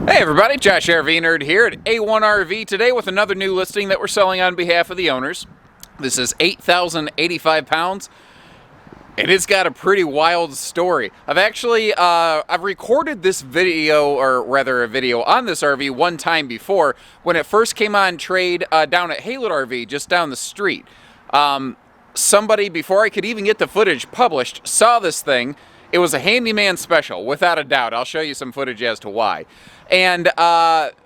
Hey everybody, Josh RV Nerd here at A1RV today with another new listing that we're selling on behalf of the owners. This is 8,085 pounds, and it's got a pretty wild story. I've recorded this video, or rather a video on this RV one time before when it first came on trade down at Haylett RV, just down the street. Somebody, before I could even get the footage published, saw this thing. It was a handyman special, without a doubt. I'll show you some footage as to why. And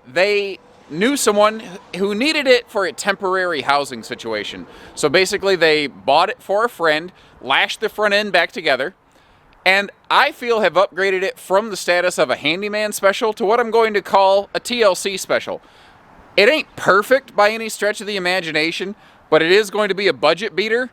they knew someone who needed it for a temporary housing situation. So basically they bought it for a friend, lashed the front end back together, and I feel have upgraded it from the status of a handyman special to what I'm going to call a TLC special. It ain't perfect by any stretch of the imagination, but it is going to be a budget beater,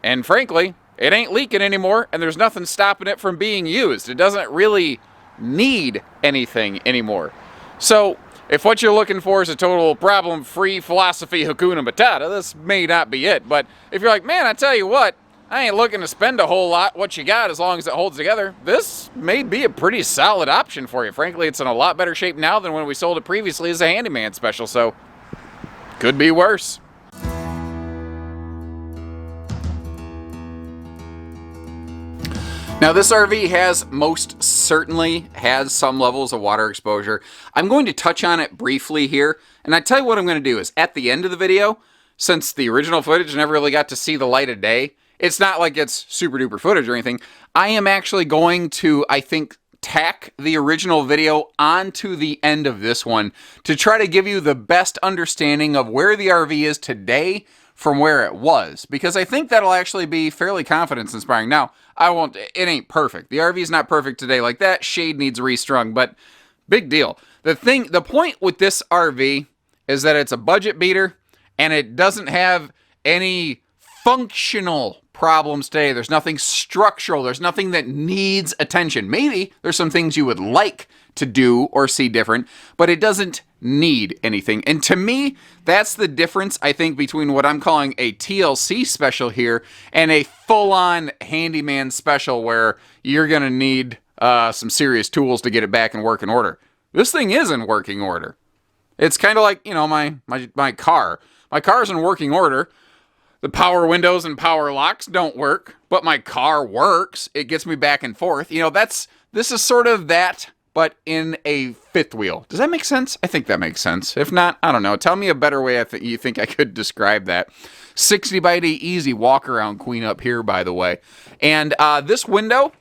and frankly, it ain't leaking anymore, and there's nothing stopping it from being used. It doesn't really need anything anymore. So, if what you're looking for is a total problem-free philosophy Hakuna Matata, this may not be it. But if you're like, man, I tell you what, I ain't looking to spend a whole lot what you got as long as it holds together, this may be a pretty solid option for you. Frankly, it's in a lot better shape now than when we sold it previously as a handyman special, so could be worse. Now this RV has most certainly has some levels of water exposure. I'm going to touch on it briefly here, and I tell you what I'm going to do is at the end of the video, since the original footage never really got to see the light of day, it's not like it's super duper footage or anything. I am actually going to, I think, tack the original video onto the end of this one to try to give you the best understanding of where the RV is today from where it was, because I think that'll actually be fairly confidence inspiring. Now, it ain't perfect. The RV is not perfect today like that. Shade needs restrung, but big deal. The point with this RV is that it's a budget beater and it doesn't have any functional problems today. There's nothing structural. There's nothing that needs attention. Maybe there's some things you would like to do or see different, but it doesn't need anything. And to me, that's the difference, I think, between what I'm calling a TLC special here and a full-on handyman special where you're going to need some serious tools to get it back in working order. This thing is in working order. It's kind of like, you know, my car. My car's in working order. The power windows and power locks don't work, but my car works. It gets me back and forth. You know, this is sort of that, but in a fifth wheel. Does that make sense? I think that makes sense. If not, I don't know. Tell me a better way you think I could describe that. 60 by 80 easy walk around queen up here, by the way. And this window,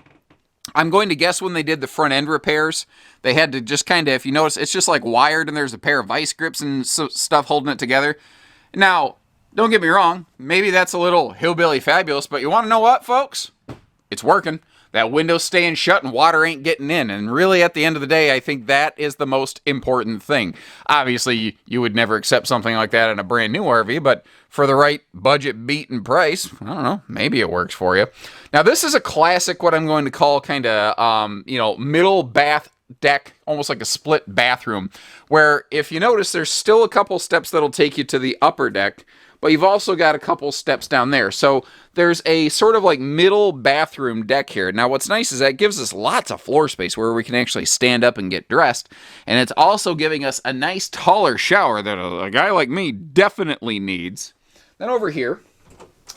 I'm going to guess when they did the front end repairs, they had to just kind of, if you notice, it's just like wired and there's a pair of vice grips and stuff holding it together. Now, don't get me wrong, maybe that's a little hillbilly fabulous, but you want to know what, folks? It's working. That window's staying shut and water ain't getting in. And really, at the end of the day, I think that is the most important thing. Obviously, you would never accept something like that in a brand new RV, but for the right budget beaten price, I don't know, maybe it works for you. Now, this is a classic, what I'm going to call kind of, middle bath deck, almost like a split bathroom, where if you notice, there's still a couple steps that'll take you to the upper deck, but you've also got a couple steps down there. So there's a sort of like middle bathroom deck here. Now what's nice is that it gives us lots of floor space where we can actually stand up and get dressed. And it's also giving us a nice taller shower that a guy like me definitely needs. Then over here,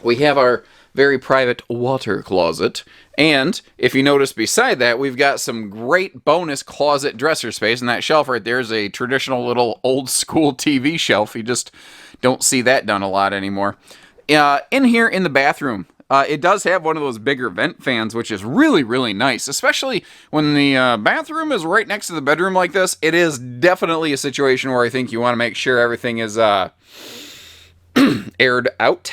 we have our very private water closet. And if you notice beside that, we've got some great bonus closet dresser space. And that shelf right there is a traditional little old school TV shelf. You just don't see that done a lot anymore. In here in the bathroom, it does have one of those bigger vent fans, which is really, really nice. Especially when the bathroom is right next to the bedroom like this. It is definitely a situation where I think you want to make sure everything is aired out.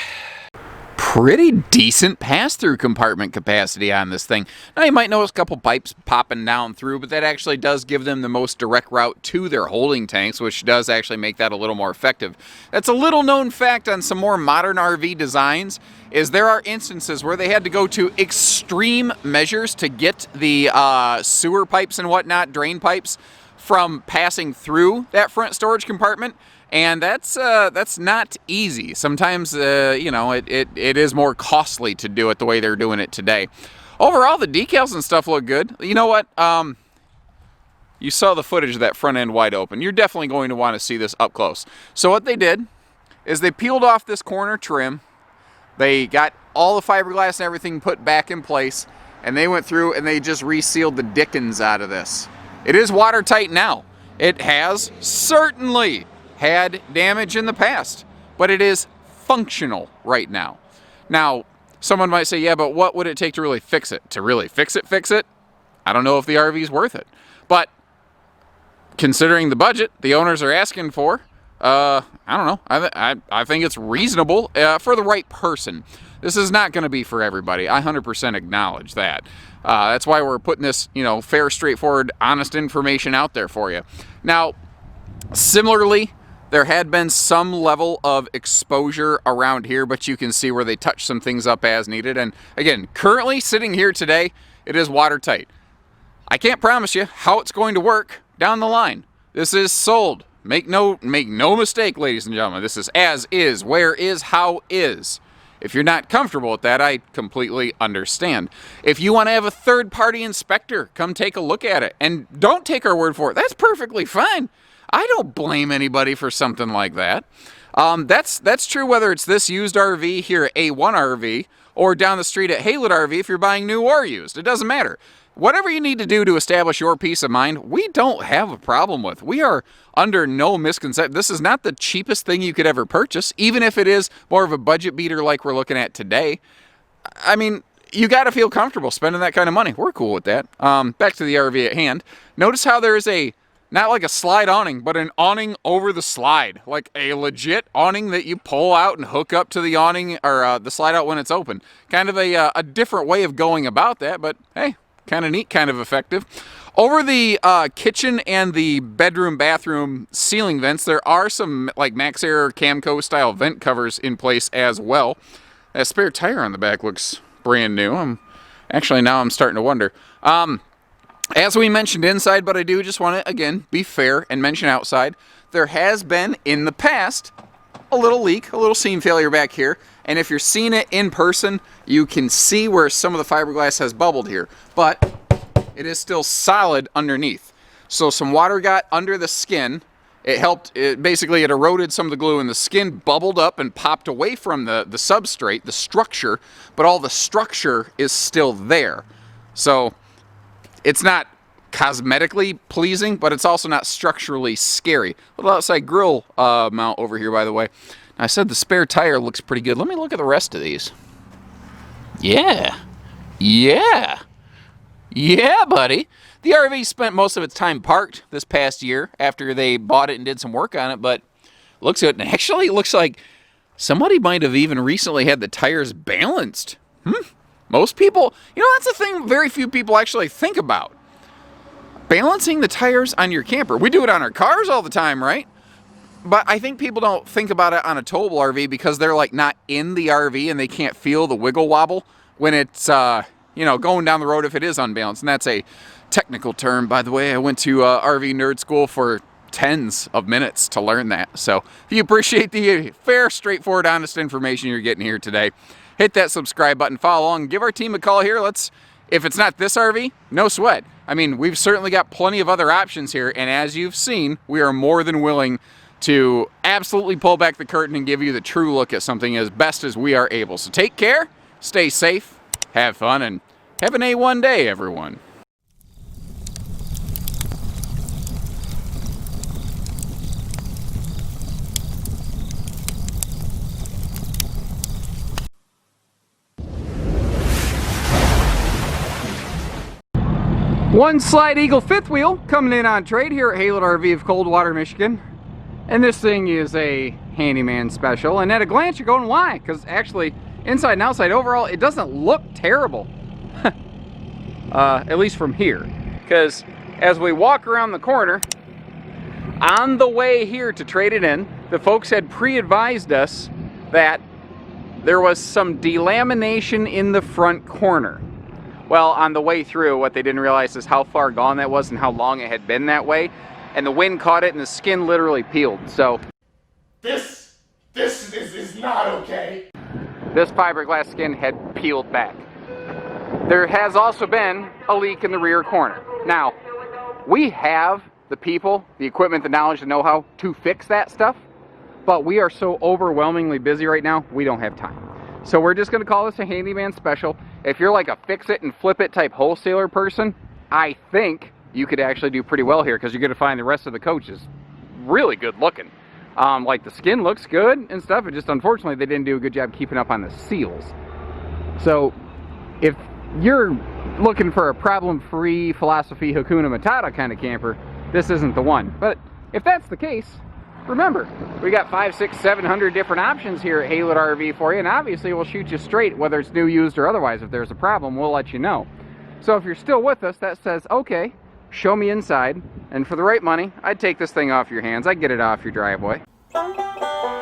Pretty decent pass-through compartment capacity on this thing. Now you might notice a couple pipes popping down through, but that actually does give them the most direct route to their holding tanks, which does actually make that a little more effective. That's a little known fact on some more modern RV designs, is there are instances where they had to go to extreme measures to get the sewer pipes and whatnot, drain pipes, from passing through that front storage compartment. And that's not easy. Sometimes, it is more costly to do it the way they're doing it today. Overall, the decals and stuff look good. You know what? you saw the footage of that front end wide open. You're definitely going to want to see this up close. So what they did is they peeled off this corner trim. They got all the fiberglass and everything put back in place, and they went through and they just resealed the dickens out of this. It is watertight now. It has certainly had damage in the past, but it is functional right now. Now, someone might say, yeah, but what would it take to really fix it? To really fix it? I don't know if the RV is worth it. But considering the budget the owners are asking for, I don't know. I think it's reasonable for the right person. This is not going to be for everybody. I 100% acknowledge that. That's why we're putting this, fair, straightforward, honest information out there for you. Now, similarly, there had been some level of exposure around here, but you can see where they touched some things up as needed. And again, currently sitting here today, it is watertight. I can't promise you how it's going to work down the line. This is sold. Make no mistake, ladies and gentlemen. This is as is, where is, how is. If you're not comfortable with that, I completely understand. If you want to have a third-party inspector come take a look at it, and don't take our word for it, that's perfectly fine. I don't blame anybody for something like that. That's true whether it's this used RV here at A1 RV or down the street at Haylett RV if you're buying new or used. It doesn't matter. Whatever you need to do to establish your peace of mind, we don't have a problem with. We are under no misconception. This is not the cheapest thing you could ever purchase, even if it is more of a budget beater like we're looking at today. I mean, you got to feel comfortable spending that kind of money. We're cool with that. Back to the RV at hand. Notice how there is not like a slide awning, but an awning over the slide. Like a legit awning that you pull out and hook up to the awning or the slide out when it's open. Kind of a different way of going about that, but hey, kind of neat, kind of effective. Over the kitchen and the bedroom, bathroom ceiling vents, there are some like MaxxAir Camco style vent covers in place as well. That spare tire on the back looks brand new. Now I'm starting to wonder. As we mentioned inside, but I do just want to, again, be fair and mention outside, there has been, in the past, a little leak, a little seam failure back here. And if you're seeing it in person, you can see where some of the fiberglass has bubbled here. But it is still solid underneath. So some water got under the skin. Basically it eroded some of the glue and the skin bubbled up and popped away from the substrate, the structure, but all the structure is still there. So it's not cosmetically pleasing, but it's also not structurally scary. A little outside grill mount over here, by the way. I said the spare tire looks pretty good. Let me look at the rest of these. Yeah, buddy. The RV spent most of its time parked this past year after they bought it and did some work on it, but looks good. And actually, it looks like somebody might have even recently had the tires balanced. Most people, that's a thing very few people actually think about. Balancing the tires on your camper. We do it on our cars all the time, right? But I think people don't think about it on a towable RV because they're like not in the RV and they can't feel the wiggle wobble when it's, going down the road if it is unbalanced. And that's a technical term, by the way. I went to RV nerd school for tens of minutes to learn that. So if you appreciate the fair, straightforward, honest information you're getting here today, hit that subscribe button, follow along, give our team a call here. If it's not this RV, no sweat. I mean, we've certainly got plenty of other options here. And as you've seen, we are more than willing to absolutely pull back the curtain and give you the true look at something as best as we are able. So take care, stay safe, have fun, and have an A1 day, everyone. One Slide Eagle fifth wheel coming in on trade here at Haylett RV of Coldwater, Michigan. And this thing is a handyman special. And at a glance, you're going, why? Because actually, inside and outside, overall, it doesn't look terrible. At least from here. Because as we walk around the corner, on the way here to trade it in, the folks had pre-advised us that there was some delamination in the front corner. Well, on the way through, what they didn't realize is how far gone that was and how long it had been that way. And the wind caught it and the skin literally peeled. So This is not okay. This fiberglass skin had peeled back. There has also been a leak in the rear corner. Now, we have the people, the equipment, the knowledge, the know-how to fix that stuff, but we are so overwhelmingly busy right now, we don't have time. So we're just going to call this a handyman special. If you're like a fix-it and flip-it type wholesaler person, I think you could actually do pretty well here, because you're going to find the rest of the coach is really good looking. Like the skin looks good and stuff, it just unfortunately they didn't do a good job keeping up on the seals. So if you're looking for a problem-free philosophy Hakuna Matata kind of camper, this isn't the one. But if that's the case, remember, we got 500, 600, 700 different options here at Haylett RV for you, and obviously we'll shoot you straight, whether it's new, used, or otherwise. If there's a problem, we'll let you know. So if you're still with us, that says, okay, show me inside, and for the right money, I'd take this thing off your hands. I'd get it off your driveway.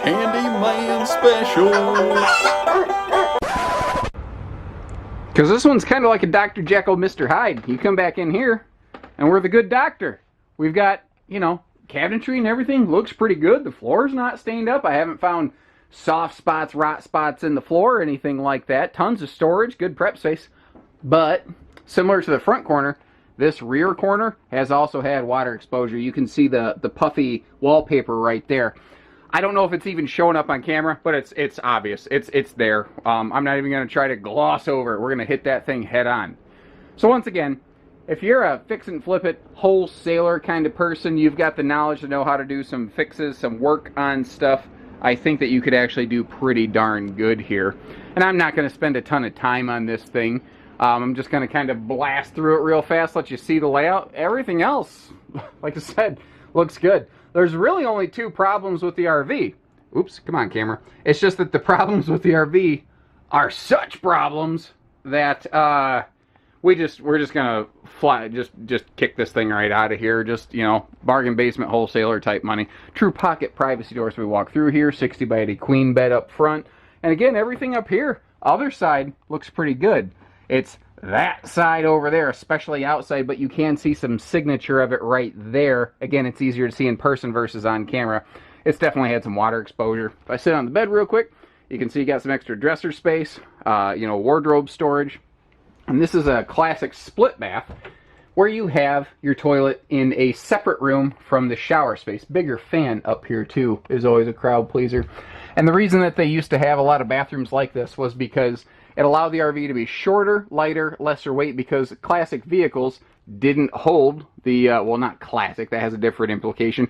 Handyman special. Because this one's kind of like a Dr. Jekyll, Mr. Hyde. You come back in here, and we're the good doctor. We've got, you know, cabinetry and everything looks pretty good. The floor's not stained up. I haven't found soft spots, rot spots in the floor or anything like that. Tons of storage, good prep space. But similar to the front corner, this rear corner has also had water exposure. You can see the puffy wallpaper right there. I don't know if it's even showing up on camera, but it's obvious. It's there. I'm not even going to try to gloss over it. We're going to hit that thing head on. So once again, if you're a fix and flip it wholesaler kind of person, you've got the knowledge to know how to do some fixes, some work on stuff, I think that you could actually do pretty darn good here. And I'm not going to spend a ton of time on this thing. I'm just going to kind of blast through it real fast, let you see the layout. Everything else, like I said, looks good. There's really only two problems with the RV. Oops, come on, camera. It's just that the problems with the RV are such problems that we're just gonna just kick this thing right out of here. Just, you know, bargain basement wholesaler type money. True pocket privacy doors we walk through here. 60 by 80 queen bed up front. And again, everything up here, other side, looks pretty good. It's that side over there, especially outside, but you can see some signature of it right there. Again, it's easier to see in person versus on camera. It's definitely had some water exposure. If I sit on the bed real quick, you can see you got some extra dresser space, you know, wardrobe storage. And this is a classic split bath where you have your toilet in a separate room from the shower space. Bigger fan up here too is always a crowd pleaser. And the reason that they used to have a lot of bathrooms like this was because it allowed the RV to be shorter, lighter, lesser weight, because classic vehicles didn't hold the, well, not classic, that has a different implication.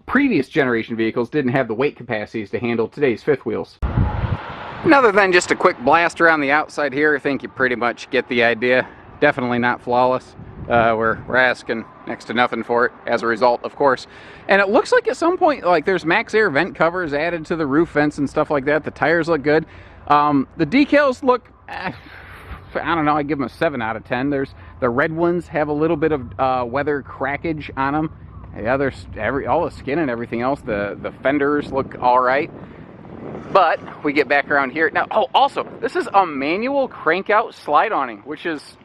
Previous generation vehicles didn't have the weight capacities to handle today's fifth wheels. And other than just a quick blast around the outside here, I think you pretty much get the idea. Definitely not flawless. We're asking next to nothing for it as a result, of course. And it looks like at some point, like there's max air vent covers added to the roof vents and stuff like that. The tires look good. The decals look, I don't know, I'd give them a 7 out of 10. The red ones have a little bit of weather crackage on them. The others, all the skin and everything else, the fenders look all right. But we get back around here. Now, oh, also, this is a manual crank-out slide awning, which is,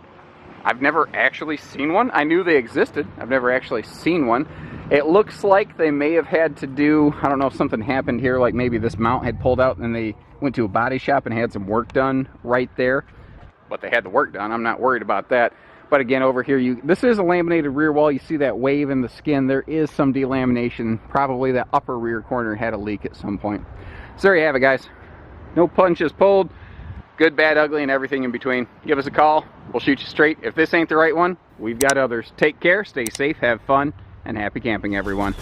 I've never actually seen one. I knew they existed. I've never actually seen one. It looks like they may have had to do, I don't know if something happened here, like maybe this mount had pulled out and they went to a body shop and had some work done right there. But they had the work done. I'm not worried about that. But again, over here, this is a laminated rear wall. You see that wave in the skin. There is some delamination. Probably that upper rear corner had a leak at some point. So there you have it, guys. No punches pulled. Good, bad, ugly, and everything in between. Give us a call. We'll shoot you straight. If this ain't the right one, we've got others. Take care, stay safe, have fun, and happy camping, everyone.